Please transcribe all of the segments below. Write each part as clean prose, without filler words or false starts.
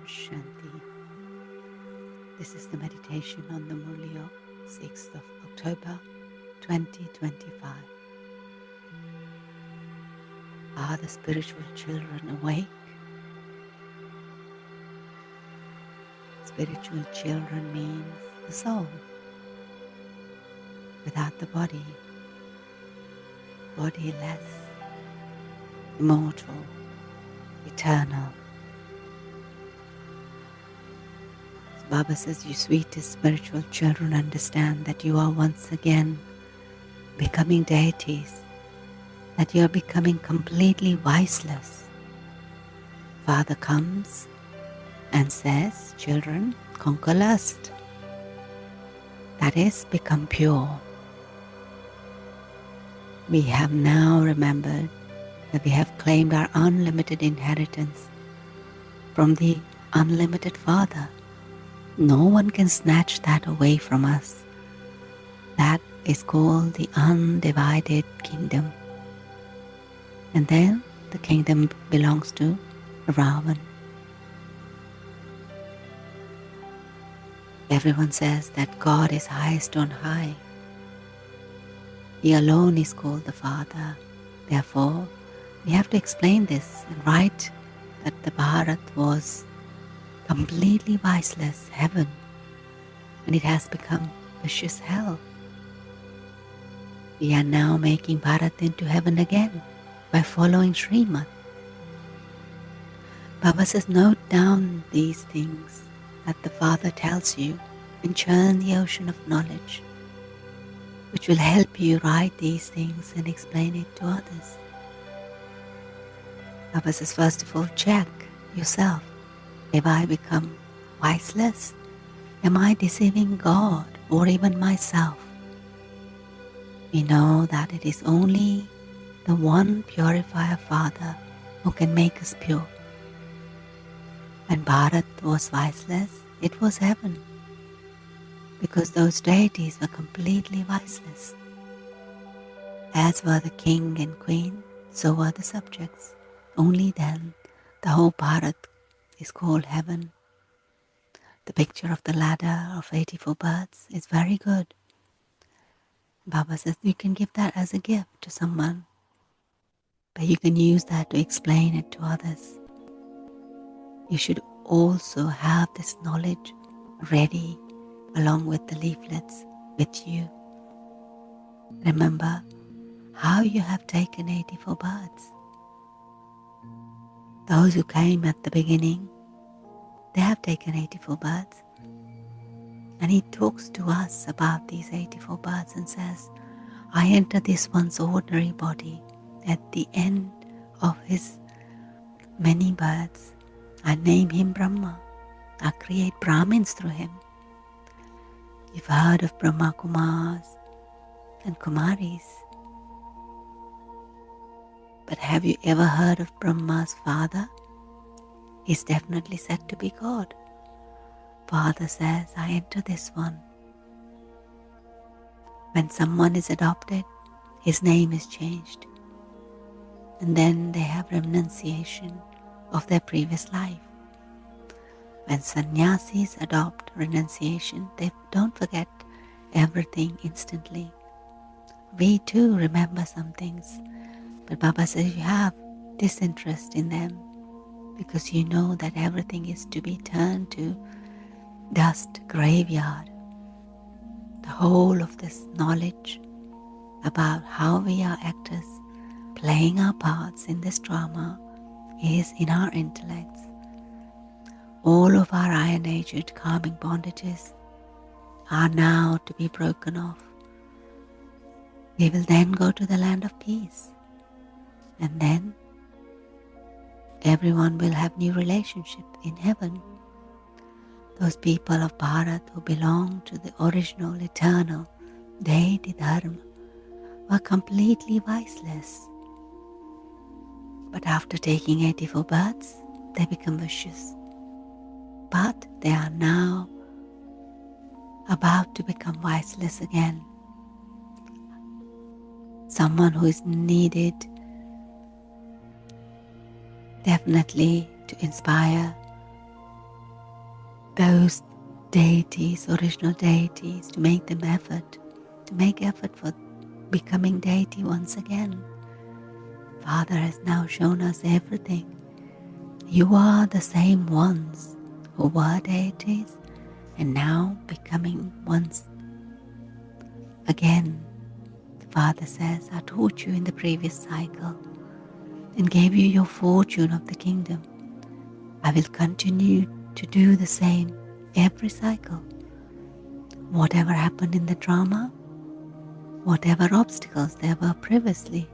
Shanti. This is the meditation on the Murli of 6th of October 2025. Are the spiritual children awake? Spiritual children means the soul without the body, bodiless, immortal, eternal. Baba says, you sweetest spiritual children understand that you are once again becoming deities, that you are becoming completely viceless. Father comes and says, children, conquer lust. That is, become pure. We have now remembered that we have claimed our unlimited inheritance from the unlimited Father. No one can snatch that away from us. That is called the undivided kingdom. And then the kingdom belongs to Ravan. Everyone says that God is highest on high. He alone is called the Father. Therefore, we have to explain this and write that the Bharat was completely viceless heaven, and it has become vicious hell. We are now making Bharat into heaven again by following Srimad. Baba says, note down these things that the Father tells you and churn the ocean of knowledge, which will help you write these things and explain it to others. Baba says, first of all, check yourself. Have I become viceless? Am I deceiving God or even myself? We know that it is only the one purifier Father who can make us pure. When Bharat was viceless, it was heaven, because those deities were completely viceless. As were the king and queen, so were the subjects. Only then the whole Bharat is called heaven. The picture of the ladder of 84 birds is very good. Baba says you can give that as a gift to someone, but you can use that to explain it to others. You should also have this knowledge ready along with the leaflets with you. Remember how you have taken 84 birds. Those who came at the beginning, they have taken 84 birds. And he talks to us about these 84 birds and says, I enter this one's ordinary body. At the end of his many birds, I name him Brahma. I create Brahmins through him. You've heard of Brahma Kumars and Kumaris. But have you ever heard of Brahma's father? He's definitely said to be God. Father says, I enter this one. When someone is adopted, his name is changed. And then they have renunciation of their previous life. When sannyasis adopt renunciation, they don't forget everything instantly. We too remember some things, but Baba says you have disinterest in them because you know that everything is to be turned to dust graveyard. The whole of this knowledge about how we are actors playing our parts in this drama is in our intellects. All of our iron-aged karmic bondages are now to be broken off. We will then go to the land of peace, and then everyone will have new relationship in heaven. Those people of Bharat who belong to the original eternal deity dharma were completely viceless. But after taking 84 births, they become vicious. But they are now about to become viceless again. Someone who is needed definitely to inspire those deities, original deities, to make effort for becoming deity once again. Father has now shown us everything. You are the same ones who were deities and now becoming once again. The Father says, I taught you in the previous cycle and gave you your fortune of the kingdom. I will continue to do the same every cycle. Whatever happened in the drama, whatever obstacles there were previously,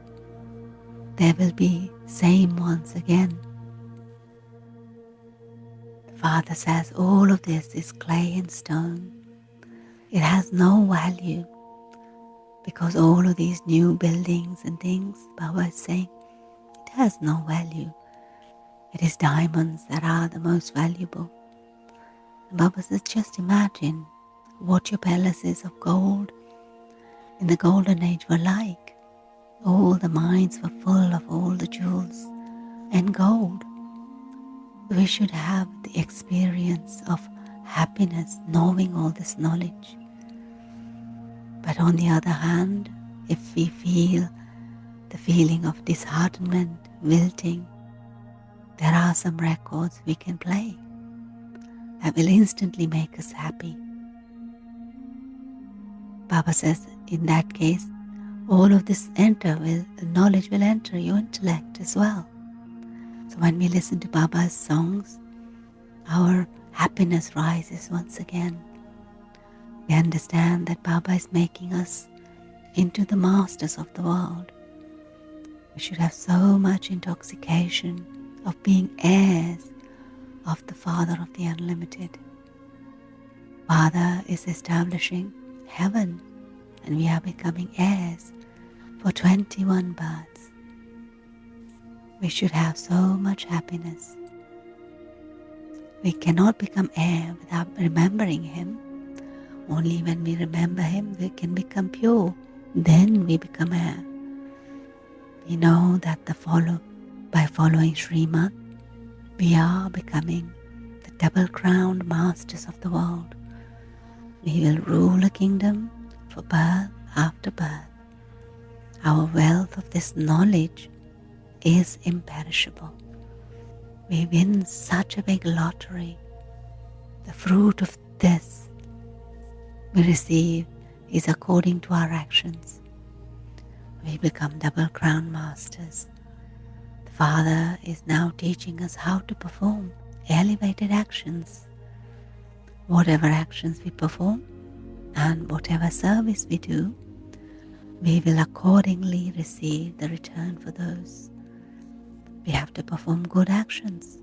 there will be same once again. The Father says all of this is clay and stone. It has no value because all of these new buildings and things, Baba is saying, it has no value. It is diamonds that are the most valuable. And Baba says, just imagine what your palaces of gold in the golden age were like. All the mines were full of all the jewels and gold. We should have the experience of happiness knowing all this knowledge. But on the other hand, if we feel the feeling of disheartenment, wilting, there are some records we can play that will instantly make us happy. Baba says, in that case, all of this knowledge will enter your intellect as well. So when we listen to Baba's songs, our happiness rises once again. We understand that Baba is making us into the masters of the world. We should have so much intoxication of being heirs of the Father of the Unlimited. Father is establishing heaven, and we are becoming heirs for 21 births. We should have so much happiness. We cannot become heir without remembering Him. Only when we remember Him, we can become pure. Then we become heir. We know that by following Srimad, we are becoming the double-crowned masters of the world. We will rule a kingdom for birth after birth. Our wealth of this knowledge is imperishable. We win such a big lottery. The fruit of this we receive is according to our actions. We become double-crowned masters. The Father is now teaching us how to perform elevated actions. Whatever actions we perform and whatever service we do, we will accordingly receive the return for those. We have to perform good actions.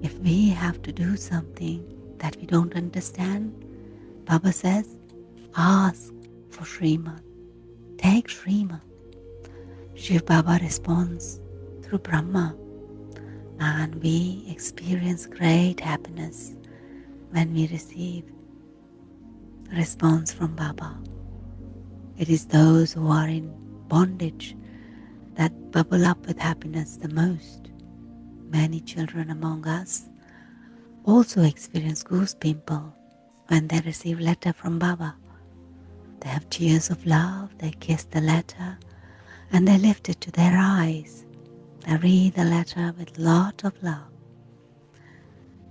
If we have to do something that we don't understand, Baba says, ask for Srimad. Take Srimad. Shiv Baba responds through Brahma, and we experience great happiness when we receive a response from Baba. It is those who are in bondage that bubble up with happiness the most. Many children among us also experience goose pimple when they receive letter from Baba. They have tears of love, they kiss the letter and they lift it to their eyes. They read the letter with lot of love.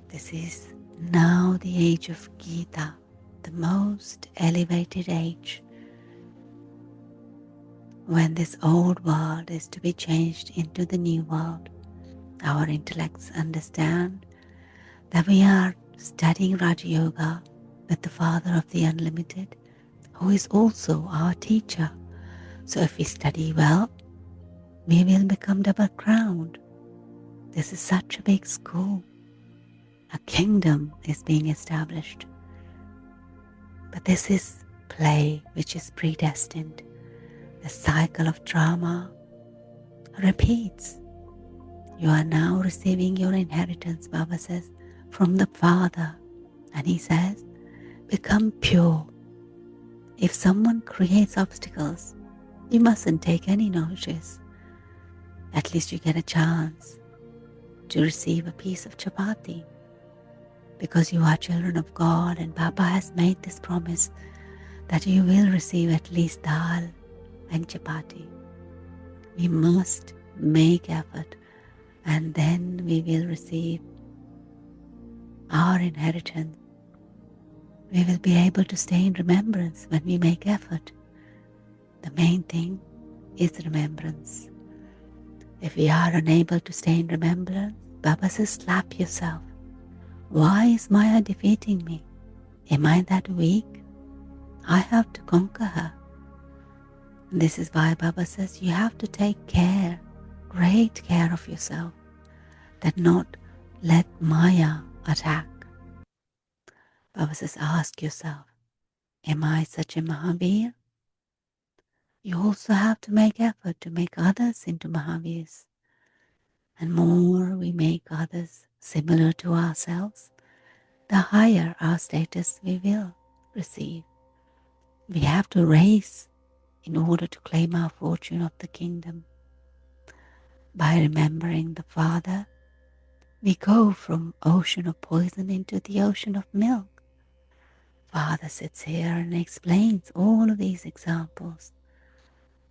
This is now the age of Gita, the most elevated age, when this old world is to be changed into the new world. Our intellects understand that we are studying Rajyoga with the Father of the Unlimited, who is also our teacher. So if we study well, we will become double-crowned. This is such a big school. A kingdom is being established. But this is play which is predestined. The cycle of drama repeats. You are now receiving your inheritance, Baba says, from the Father. And He says, become pure. If someone creates obstacles, you mustn't take any notice. At least you get a chance to receive a piece of chapati. because you are children of God and Baba has made this promise that you will receive at least dal and chapati. We must make effort and then we will receive our inheritance. We will be able to stay in remembrance when we make effort. The main thing is remembrance. If we are unable to stay in remembrance, Baba says, slap yourself. Why is Maya defeating me? Am I that weak? I have to conquer her. This is why Baba says you have to take care, great care of yourself, that not let Maya attack. Baba says, ask yourself, am I such a Mahavir? You also have to make effort to make others into Mahavirs. And more we make others similar to ourselves, the higher our status we will receive. We have to race in order to claim our fortune of the kingdom. By remembering the Father, we go from ocean of poison into the ocean of milk. Father sits here and explains all of these examples.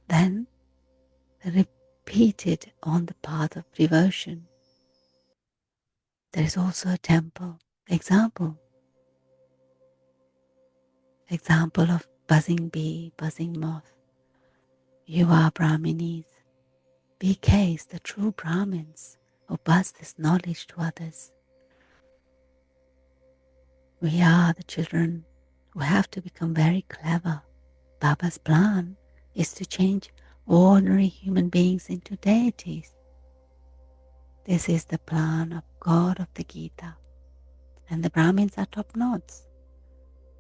Then repeated on the path of devotion. There is also a temple example of buzzing bee, buzzing moth. You are Brahminis. BKs, the true Brahmins, who buzz this knowledge to others. We are the children who have to become very clever. Baba's plan is to change ordinary human beings into deities. This is the plan of God of the Gita, and the Brahmins are top-notch.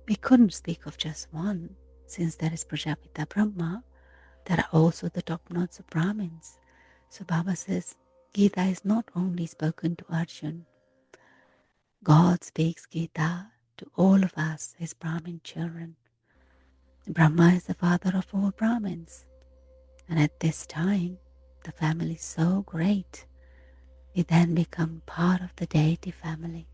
We couldn't speak of just one, since there is Prajapita Brahma, there are also the top-notch of Brahmins. So Baba says, Gita is not only spoken to Arjun. God speaks Gita to all of us, his Brahmin children. Brahma is the father of all Brahmins. And at this time, the family is so great, we then become part of the deity family.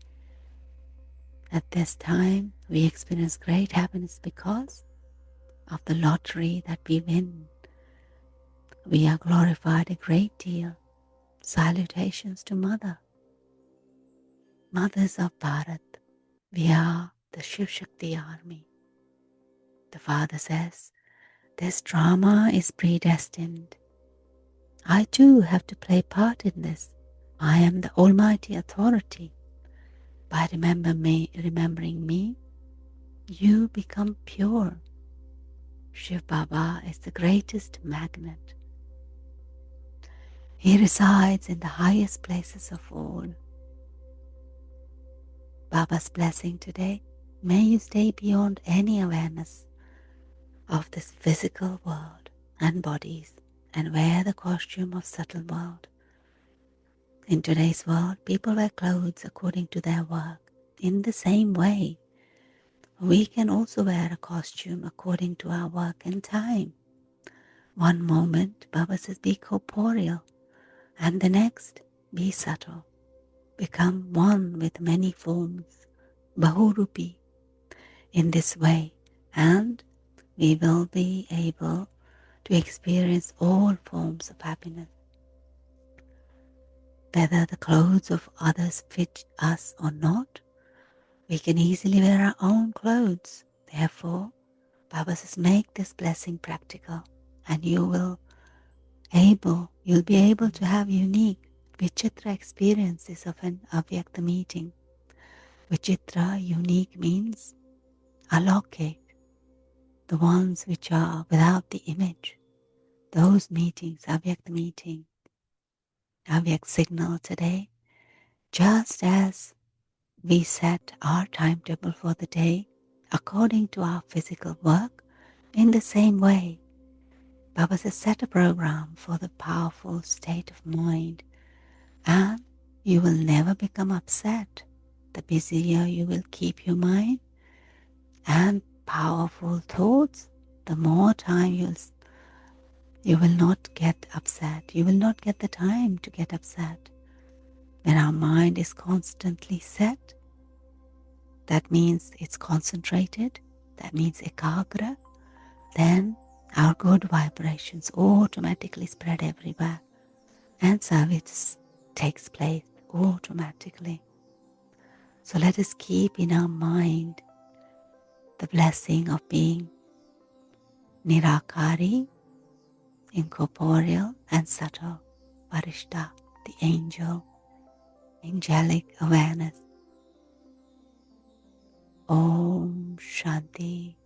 At this time, we experience great happiness because of the lottery that we win. We are glorified a great deal. Salutations to Mother. Mothers of Bharat, we are the Shiv Shakti army. The Father says, this drama is predestined. I too have to play part in this. I am the Almighty Authority. By remembering me, you become pure. Shiv Baba is the greatest magnet. He resides in the highest places of all. Baba's blessing today, may you stay beyond any awareness of this physical world and bodies and wear the costume of subtle world. In today's world, people wear clothes according to their work. In the same way, we can also wear a costume according to our work and time. One moment, Baba says, be corporeal, and the next, be subtle. Become one with many forms, Bahuroopi, in this way, and we will be able to experience all forms of happiness. Whether the clothes of others fit us or not, we can easily wear our own clothes. Therefore, Baba says, make this blessing practical, and you'll be able to have unique Vichitra experiences of an avyakt meeting. Vichitra, unique, means alokate, the ones which are without the image. Those meetings, avyakt meeting, avyakt signal today, just as we set our timetable for the day according to our physical work, in the same way, Baba says, set a program for the powerful state of mind, and you will never become upset. The busier you will keep your mind and powerful thoughts, the more time you will not get upset. You will not get the time to get upset. When our mind is constantly set, that means it's concentrated, that means ekagra, then our good vibrations automatically spread everywhere and service takes place automatically. So let us keep in our mind the blessing of being nirakari, incorporeal and subtle, varishta, the angel, angelic awareness. Om Shanti.